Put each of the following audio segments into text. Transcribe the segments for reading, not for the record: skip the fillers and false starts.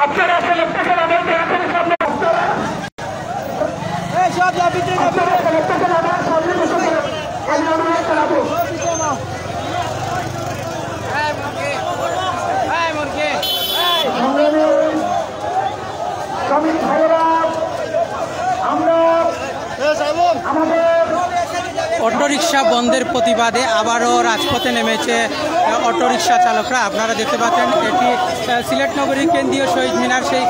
আপনারা সেলেক্টেশন আমাদের এখনই সামনে আমি অনুরোধ জানাবো শ্রমিক ভাইয়েরা আমরা আমাদের অটোরিকশা বন্ধের প্রতিবাদে আবারও রাজপথে নেমেছে অটোরিকশা চালকরা। আপনারা দেখতে পাচ্ছেন এটি সিলেট নগরীর কেন্দ্রীয় শহীদ মিনার। সেই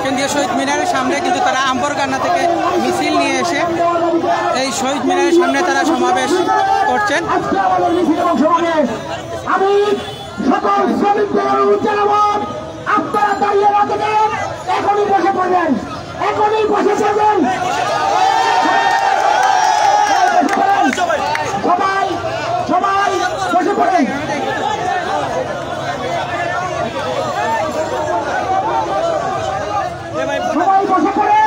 কেন্দ্রীয় শহীদ মিনারের সামনে কিন্তু তারা আম্বরকান্না থেকে মিছিল নিয়ে এসে এই শহীদ মিনারের সামনে তারা সমাবেশ করছেন। আমি সকল শ্রমিকদের অনুরোধ জানাবো, আপনারা দাঁড়িয়ে না থেকে এখনই বসে পড়বেন, এখনই বসে পড়বেন। সবাই সবাই বসে পড়েন। সবাই বসে পড়ে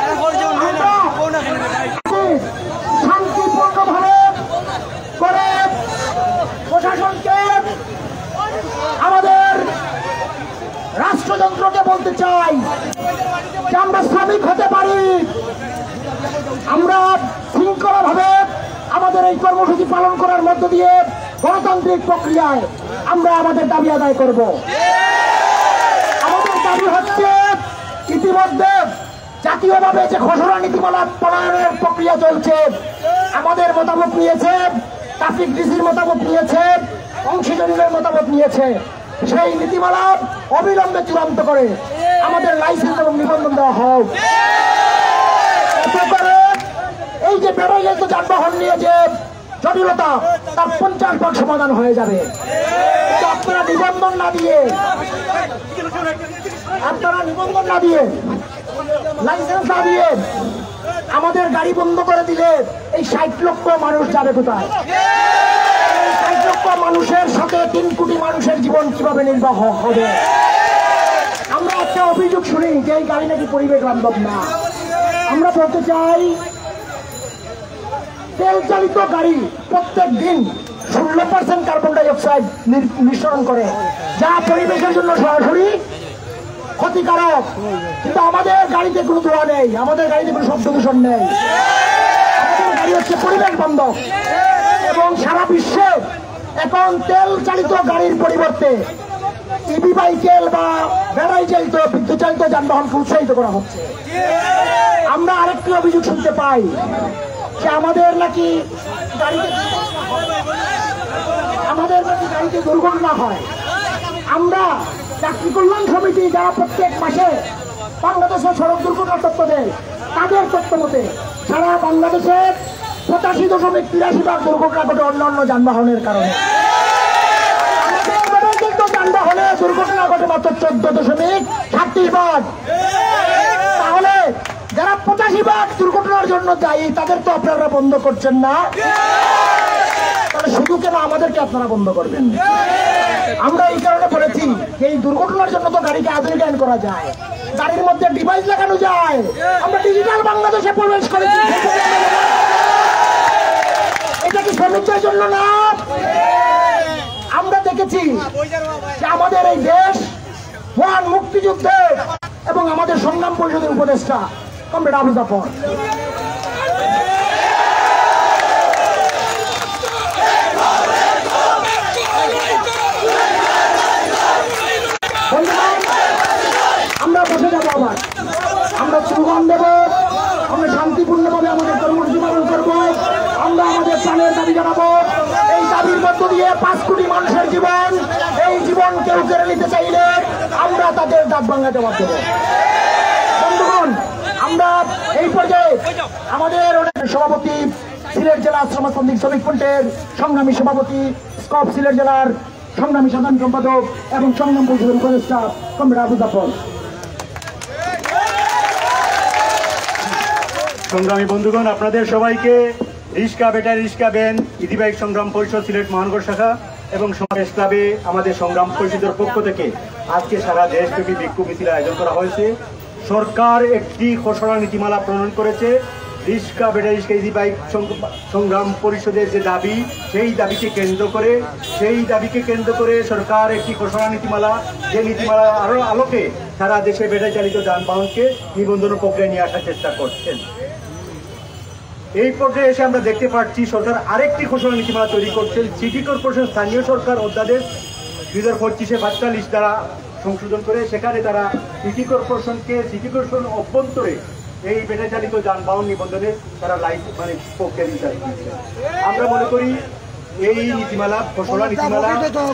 শান্তিপূর্ণভাবে করে প্রশাসনকে আমাদের রাষ্ট্রযন্ত্রকে বলতে চাই যে আমরা শ্রমিক হতে পারি, আমরা শৃঙ্খলাভাবে আমাদের এই কর্মসূচি পালন করার মধ্য দিয়ে গণতান্ত্রিক প্রক্রিয়ায় আমরা আমাদের দাবি আদায় করব। আমাদের দাবি হচ্ছে ইতিমধ্যে জাতীয়ভাবে যে খসড়া নীতিমালা প্রণয়নের প্রক্রিয়া চলছে, আমাদের মতামত নিয়েছে, ট্রাফিক ডিসির মতামত নিয়েছে, অংশীদারদের মতামত নিয়েছে। সেই নীতিমালা অবিলম্বে চূড়ান্ত করে আমাদের লাইসেন্স এবং নিবন্ধন দেওয়া হোক। এই যে ব্যবহৃত যানবাহন নিয়ে যে জটিলতা, তার 50% সমাধান হয়ে যাবে। আপনারা নিবন্ধন না দিয়ে লাইসেন্স না দিয়ে আমাদের গাড়ি বন্ধ করে দিলে এই 60 লক্ষ মানুষ যাবে কোথায়? 60 লক্ষ মানুষের সাথে 3 কোটি মানুষের জীবন কিভাবে নির্বাহ হবে? আমরা একটা অভিযোগ শুনি যে এই গাড়ি নাকি পরিবেশ বান্ধব না। আমরা বলতে চাই, তেল চালিত গাড়ি প্রত্যেক দিন 16% কার্বন ডাই অক্সাইড নিঃসরণ করে, যা পরিবেশের জন্য সরাসরি ক্ষতিকারক। কিন্তু আমাদের গাড়িতে কোনো ধোঁয়া নেই, আমাদের গাড়িতে কোনো শব্দ দূষণ নেই, আমাদের গাড়ি হচ্ছে পরিবেশ বান্ধব। এবং সারা বিশ্বে এখন তেল চালিত গাড়ির পরিবর্তে ইভি বাইকেল বা ব্যাটারি চালিত বিদ্যুৎ চালিত যানবাহনকে উৎসাহিত করা হচ্ছে। আমরা আরেকটি অভিযোগ শুনতে পাই যে আমাদের নাকি গাড়িতে দুর্ঘটনা হয়। আমরা যাত্রী কল্যাণ সমিতি যারা প্রত্যেক মাসে বাংলাদেশের সড়ক দুর্ঘটনা তথ্য দেয়, তাদের তথ্য মতে সারা বাংলাদেশে 85.83% দুর্ঘটনা ঘটে অন্যান্য যানবাহনের কারণে। যানবাহনে দুর্ঘটনা ঘটে মাত্র 14.30%। তাহলে যারা 85% দুর্ঘটনার জন্য দায়ী, তাদের তো আপনারা বন্ধ করছেন না, তাহলে শুধু কেন আমাদেরকে আপনারা বন্ধ করবেন? আমরা এই কারণে বলেছি যে এই দুর্ঘটনার জন্য তো গাড়িকে আধুনিকায়ন করা যায়, গাড়ির মধ্যে ডিভাইস লাগানো যায়। আমরা ডিজিটাল বাংলাদেশে প্রবেশ করেছি। এটা কি শ্রমিকদের জন্য না? আমরা দেখেছি যে আমাদের এই দেশ মহান মুক্তিযুদ্ধে এবং আমাদের সংগ্রাম পরিষদের উপদেষ্টা কমরেড আবু জাফর আমরা বসে যাবো, আবার আমরা স্লোগান দেব, আমরা শান্তিপূর্ণভাবে আমাদের কর্মসূচি পালন করবো, আমরা আমাদের প্রাণের দাবি জানাবো। এই দাবির মধ্য দিয়ে 5 কোটি মানুষের জীবন, এই জীবন কেউ কেড়ে নিতে চাইলে আমরা তাদের দাঁত ভাঙাতে বাধ্য দেব। বন্ধুগণ, আমরা এই পর্যায়ে আমাদের সভাপতি, সিলেট জেলা শ্রমতান্ত্রিক শ্রমিক ফ্রন্টের সংগ্রামী সভাপতি, স্কপ সিলেট জেলার সংগ্রামী সাধারণ সম্পাদক এবং সংগ্রাম পরিষদের উপদেষ্টা কমরেড আবু জাফর। সংগ্রামী বন্ধুগণ, আপনাদের সবাইকে রিস্কা ব্যাটারি রিস্কা ভ্যান ইজি বাইক সংগ্রাম পরিষদ সিলেট মহানগর শাখা এবং সমাবেশ ক্লাবে আমাদের সংগ্রাম পরিষদের পক্ষ থেকে আজকে সারা দেশব্যাপী বিক্ষোভ মিছিল আয়োজন করা হয়েছে। সরকার একটি খসড়া নীতিমালা প্রণয়ন করেছে, রিক্সা ব্যাটারি রিক্সা ইজি বাইক সংগ্রাম পরিষদের যে দাবি, সেই দাবিকে কেন্দ্র করে সরকার একটি ঘোষণা নীতিমালা, যে নীতিমালা আলোকে সারা দেশে ব্যাটারি চালিত যানবাহনকে নিবন্ধন প্রক্রিয়ায় নিয়ে আসার চেষ্টা করছেন। এই পর্যায়ে এসে আমরা দেখতে পাচ্ছি সরকার আরেকটি ঘোষণা নীতিমালা তৈরি করছেন। সিটি কর্পোরেশন স্থানীয় সরকার অধ্যাদেশ 2025-42 দ্বারা সংশোধন করে সেখানে তারা সিটি কর্পোরেশন অভ্যন্তরে এই ব্যাটারি চালিত যানবাহন নিবন্ধনে তারা প্রক্রিয়া দিতে। আমরা মনে করি এই ঘোষণা নীতিমালা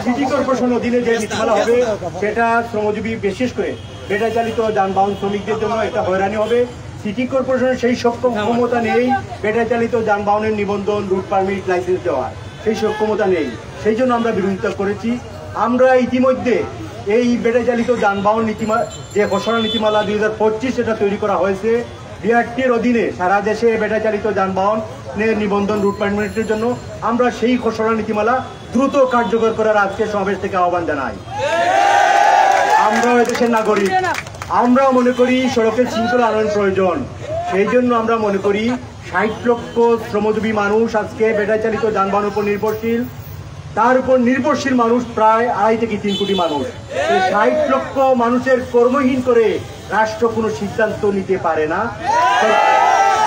সিটি কর্পোরেশন অধীনে যে নীতিমালা হবে সেটা শ্রমজীবী, বিশেষ করে ব্যাটারি চালিত যানবাহন শ্রমিকদের জন্য এটা হয়রানি হবে। সিটি কর্পোরেশনের সেই সক্ষমতা নেই ব্যাটারি চালিত যানবাহনের নিবন্ধন, রুট পারমিট, লাইসেন্স দেওয়ার সেই সক্ষমতা নেই। সেই জন্য আমরা বিরোধিতা করেছি। আমরা ইতিমধ্যে এই ব্যাটারি চালিত যানবাহন যে ঘোষণা নীতিমালা 2025 সেটা তৈরি করা হয়েছে। বিআরটির অধীনে সারা দেশে ব্যাটারি চালিত যানবাহনের নিবন্ধন, রুট পারমিটের জন্য আমরা সেই ঘোষণা নীতিমালা দ্রুত কার্যকর করার আজকে সমাবেশ থেকে আহ্বান জানাই। আমরা দেশের নাগরিক, আমরাও মনে করি সড়কের শৃঙ্খলা আনয়ন প্রয়োজন। সেই জন্য আমরা মনে করি 60 লক্ষ শ্রমজীবী মানুষ আজকে ব্যাটারি চালিত যানবাহনের উপর নির্ভরশীল। তার উপর নির্ভরশীল মানুষ প্রায় 2.5 থেকে 3 কোটি মানুষ। এই 60 লক্ষ মানুষের কর্মহীন করে রাষ্ট্র কোনো সিদ্ধান্ত নিতে পারে না।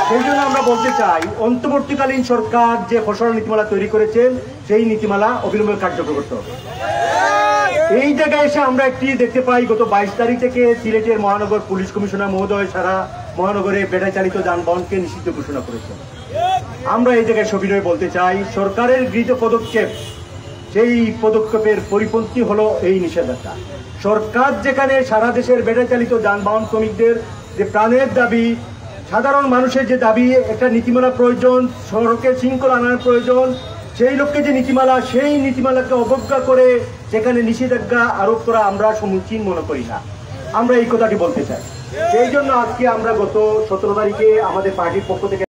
সেই জন্য আমরা বলতে চাই, অন্তর্বর্তীকালীন সরকার যে ঘোষণা নীতিমালা তৈরি করেছেন সেই নীতিমালা অবিলম্বে কার্যকর করতে হবে। এই জায়গায় এসে আমরা একটি দেখতে পাই, গত 22 তারিখ থেকে সিলেটের মহানগর পুলিশ কমিশনার মহোদয় সারা মহানগরে ব্যাটারি চালিত যানবাহনকে নিষিদ্ধ ঘোষণা করেছেন। আমরা এই জায়গায় সবিনয়ে বলতে চাই, সরকারের গৃহীত পদক্ষেপ, সেই পদক্ষেপের পরিপন্থী হলো এই নিষেধাজ্ঞা। সরকার যেখানে সারা দেশের ব্যাটারি চালিত যানবাহন শ্রমিকদের যে প্রাণের দাবি, সাধারণ মানুষের যে দাবি, একটা নীতিমালা প্রয়োজন, সড়কের শৃঙ্খলা আনার প্রয়োজন, সেই লক্ষ্যে যে নীতিমালা, সেই নীতিমালাকে অবজ্ঞা করে সেখানে নিষেধাজ্ঞা আরোপ করা আমরা সমীচীন মনে করি না। আমরা এই কথাটি বলতে চাই। সেই জন্য আজকে আমরা গত 17 তারিখে আমাদের পার্টির পক্ষ থেকে